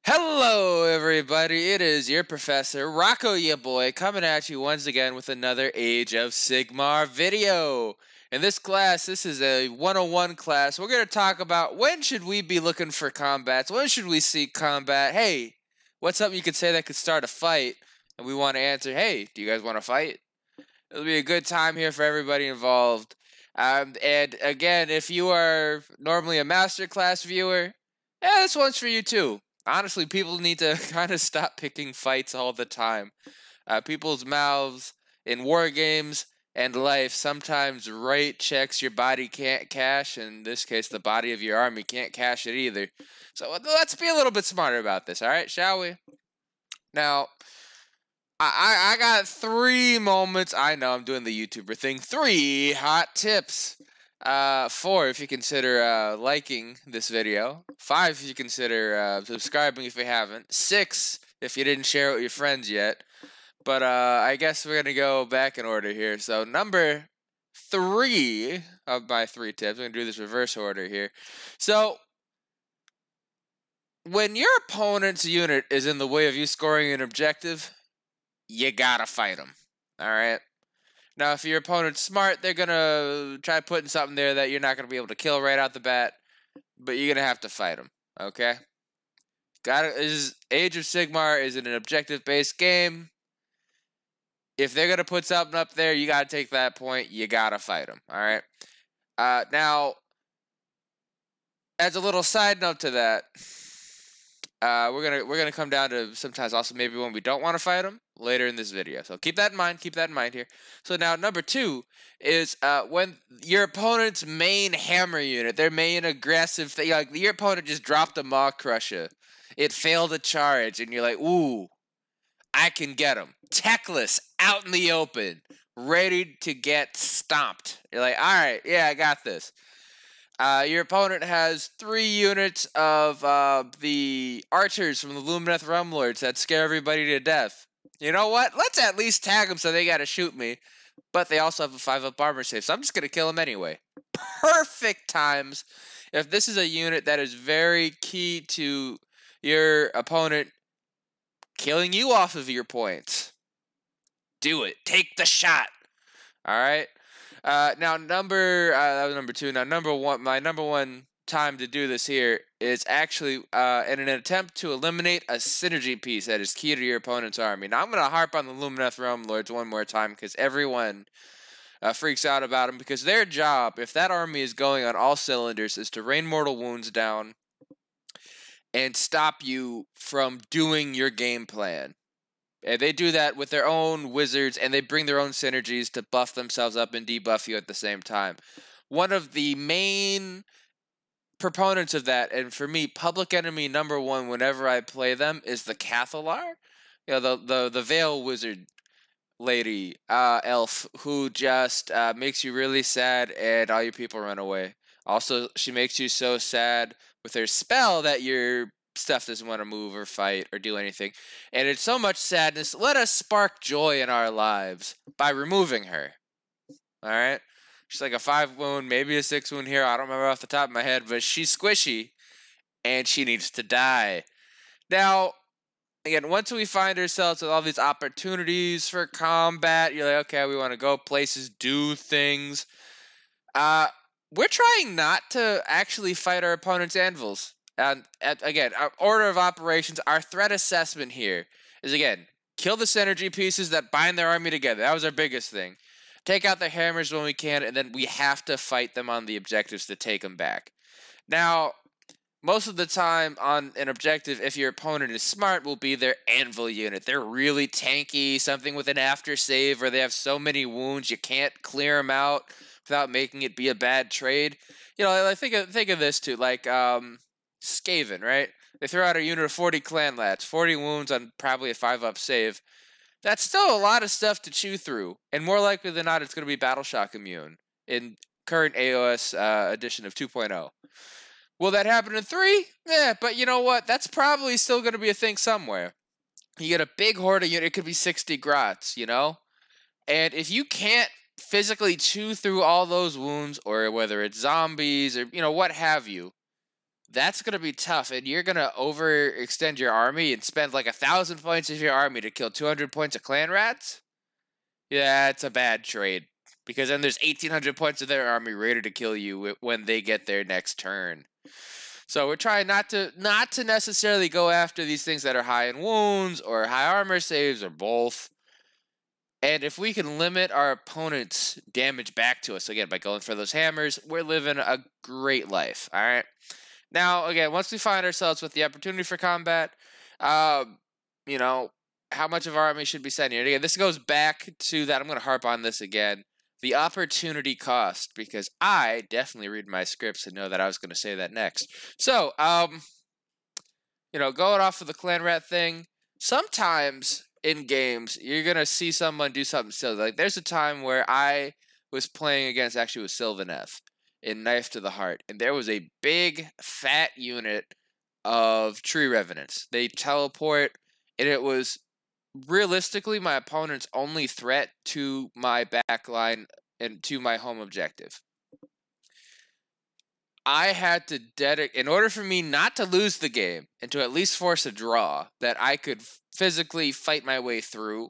Hello, everybody. It is your professor, Rocco, ya boy, coming at you once again with another Age of Sigmar video. In this class, this is a 101 class. We're going to talk about when should we be looking for combats? When should we seek combat? Hey, what's something you could say that could start a fight? And we want to answer, hey, do you guys want to fight? It'll be a good time here for everybody involved. And again, if you are normally a masterclass viewer, this one's for you too. Honestly, people need to kind of stop picking fights all the time. People's mouths in war games and life sometimes right checks your body can't cash. In this case, the body of your army can't cash it either. So let's be a little bit smarter about this, all right? Shall we? Now, I got 3 moments. I know I'm doing the YouTuber thing. 3 hot tips. 4 if you consider liking this video. 5 if you consider subscribing if you haven't. 6 if you didn't share it with your friends yet. But I guess we're gonna go back in order here. So number 3 of my 3 tips. I'm gonna do this reverse order here. So when your opponent's unit is in the way of you scoring an objective, you gotta fight them. All right. Now, if your opponent's smart, they're going to try putting something there that you're not going to be able to kill right out the bat, but you're going to have to fight them, okay? Age of Sigmar is an objective-based game. If they're going to put something up there, you got to take that point. You got to fight them, all right? Now, as a little side note to that, we're gonna come down to sometimes also maybe when we don't want to fight them later in this video. So keep that in mind. Keep that in mind here. So now number 2 is when your opponent's main hammer unit, their main aggressive thing, like your opponent just dropped a Maw Crusher, it failed a charge, and you're like, ooh, I can get him. Techless, out in the open, ready to get stomped. You're like, all right, yeah, I got this. Your opponent has 3 units of the archers from the Lumineth Realm Lords that scare everybody to death. You know what? Let's at least tag them so they gotta shoot me. But they also have a 5-up armor save, so I'm just gonna kill them anyway. Perfect times. If this is a unit that is very key to your opponent killing you off of your points, do it. Take the shot. All right. Now that was number 2. Now number 1, my number 1 time to do this here is actually in an attempt to eliminate a synergy piece that is key to your opponent's army. Now I'm gonna harp on the Lumineth Realm Lords one more time because everyone freaks out about them, because their job, if that army is going on all cylinders, is to rain mortal wounds down and stop you from doing your game plan. And they do that with their own wizards, and they bring their own synergies to buff themselves up and debuff you at the same time. One of the main proponents of that, and for me, public enemy number 1 whenever I play them, is the Cathalar. You know, the Veil Wizard lady, elf, who just makes you really sad and all your people run away. Also, she makes you so sad with her spell that your stuff doesn't want to move or fight or do anything. And it's so much sadness. Let us spark joy in our lives by removing her. Alright? She's like a 5 wound, maybe a 6 wound here. I don't remember off the top of my head, but she's squishy and she needs to die. Now, again, once we find ourselves with all these opportunities for combat, you're like, okay, we want to go places, do things. We're trying not to actually fight our opponent's anvils. And again, our order of operations, our threat assessment here is, again, kill the synergy pieces that bind their army together. That was our biggest thing. Take out the hammers when we can, and then we have to fight them on the objectives to take them back. Now, most of the time on an objective, if your opponent is smart, will be their anvil unit. They're really tanky, something with an after save, or they have so many wounds you can't clear them out without making it be a bad trade. You know, I think of this too, like Skaven, right? They throw out a unit of 40 clan lads, 40 wounds on probably a 5-up save. That's still a lot of stuff to chew through, and more likely than not, it's going to be Battle Shock immune in current AoS edition of 2.0. Will that happen in 3? Yeah, but you know what? That's probably still going to be a thing somewhere. You get a big horde unit, it could be 60 grots, you know? And if you can't physically chew through all those wounds, or whether it's zombies or, you know, what have you, that's going to be tough, and you're going to overextend your army and spend like 1,000 points of your army to kill 200 points of clan rats. Yeah, it's a bad trade, because then there's 1,800 points of their army ready to kill you when they get their next turn. So we're trying not to necessarily go after these things that are high in wounds or high armor saves or both. And if we can limit our opponent's damage back to us, again, by going for those hammers, we're living a great life, all right? Now, again, once we find ourselves with the opportunity for combat, you know, how much of our army should be sending? And again, this goes back to that. I'm going to harp on this again. The opportunity cost, because I definitely read my scripts and know that I was going to say that next. So, you know, going off of the clan rat thing, sometimes in games, you're going to see someone do something silly. Like, there's a time where I was playing against, actually, with Sylvaneth in Knife to the Heart, and there was a big, fat unit of Tree Revenants. They teleport, and it was realistically my opponent's only threat to my backline and to my home objective. I had to dedicate, in order for me not to lose the game and to at least force a draw that I could physically fight my way through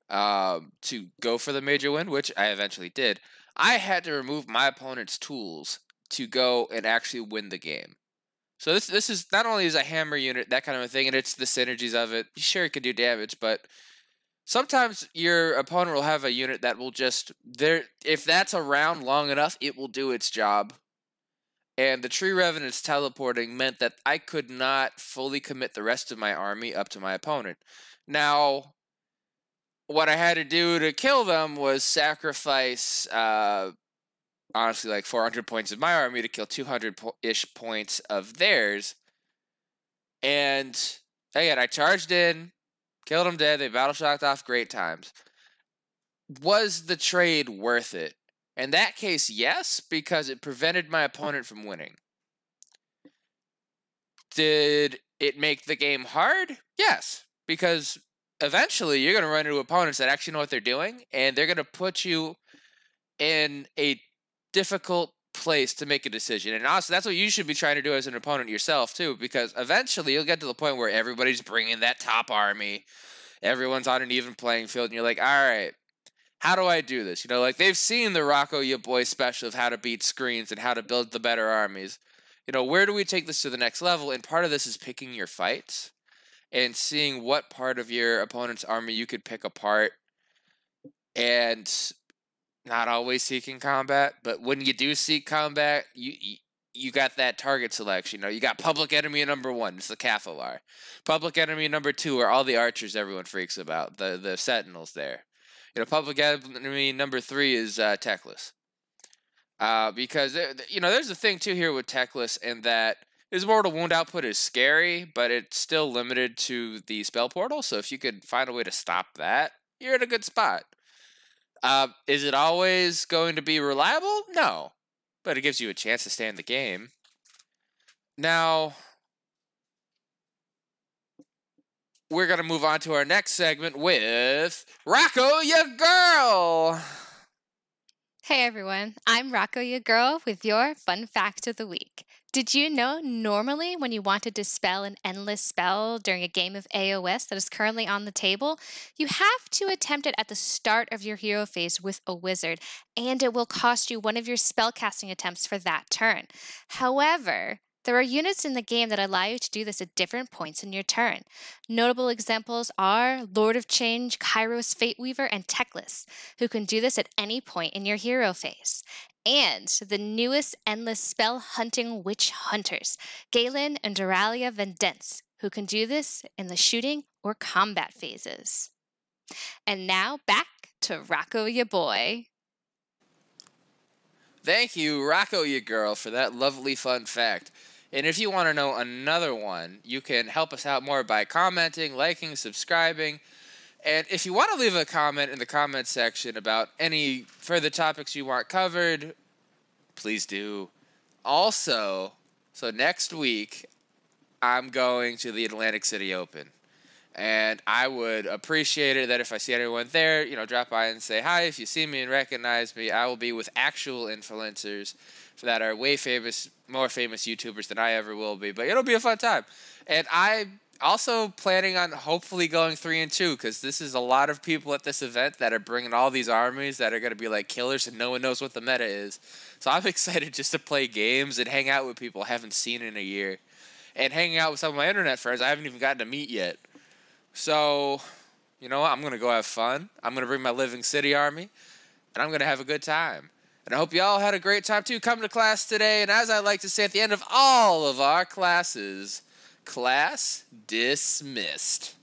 to go for the major win, which I eventually did. I had to remove my opponent's tools to go and actually win the game. So this is not only is a hammer unit, that kind of a thing, and it's the synergies of it. Sure, it can do damage, but sometimes your opponent will have a unit that will just, if that's around long enough, it will do its job. And the Tree Revenants teleporting meant that I could not fully commit the rest of my army up to my opponent. Now, what I had to do to kill them was sacrifice, honestly, like 400 points of my army to kill 200-ish points of theirs. And again, I charged in, killed them dead, they battle shocked off, great times. Was the trade worth it? In that case, yes, because it prevented my opponent from winning. Did it make the game hard? Yes, because eventually you're going to run into opponents that actually know what they're doing, and they're going to put you in a difficult place to make a decision. And honestly, that's what you should be trying to do as an opponent yourself too, because eventually you'll get to the point where everybody's bringing that top army, everyone's on an even playing field, and you're like, all right, how do I do this? You know, like, they've seen the Rocco Ya Boy special of how to beat screens and how to build the better armies. You know, where do we take this to the next level? And part of this is picking your fights and seeing what part of your opponent's army you could pick apart, and not always seeking combat, but when you do seek combat, you got that target selection. You know, you got public enemy number 1, it's the Cathalar. Public enemy number 2 are all the archers everyone freaks about, the sentinels there. You know, public enemy number 3 is Teclis. Because, you know, there's a thing too here with Teclis, in that his mortal wound output is scary, but it's still limited to the spell portal, so if you could find a way to stop that, you're in a good spot. Is it always going to be reliable? No. But it gives you a chance to stay in the game. Now, we're going to move on to our next segment with Rocco, Ya Girl! Hey everyone, I'm Rocco, Ya Girl, with your Fun Fact of the Week. Did you know normally when you want to dispel an endless spell during a game of AoS that is currently on the table, you have to attempt it at the start of your hero phase with a wizard, and it will cost you one of your spellcasting attempts for that turn. However, there are units in the game that allow you to do this at different points in your turn. Notable examples are Lord of Change, Kairos Fateweaver, and Teclis, who can do this at any point in your hero phase. And the newest endless spell hunting witch hunters, Galen and Doralia Vendence, who can do this in the shooting or combat phases. And now back to Rocco Ya Boy. Thank you, Rocco Ya Girl, for that lovely fun fact. And if you want to know another one, you can help us out more by commenting, liking, subscribing. And if you want to leave a comment in the comment section about any further topics you want covered, please do. Also, so next week, I'm going to the Atlantic City Open. And I would appreciate it that if I see anyone there, drop by and say hi. If you see me and recognize me, I will be with actual influencers that are way famous, more famous YouTubers than I ever will be. But it'll be a fun time. And I also planning on hopefully going 3-2, because this is a lot of people at this event that are bringing all these armies that are going to be like killers, and no one knows what the meta is. So I'm excited just to play games and hang out with people I haven't seen in a year, and hanging out with some of my internet friends I haven't even gotten to meet yet. So, you know what? I'm going to go have fun. I'm going to bring my Living City army, and I'm going to have a good time. And I hope you all had a great time, too. Come to class today, and as I like to say at the end of all of our classes, class dismissed.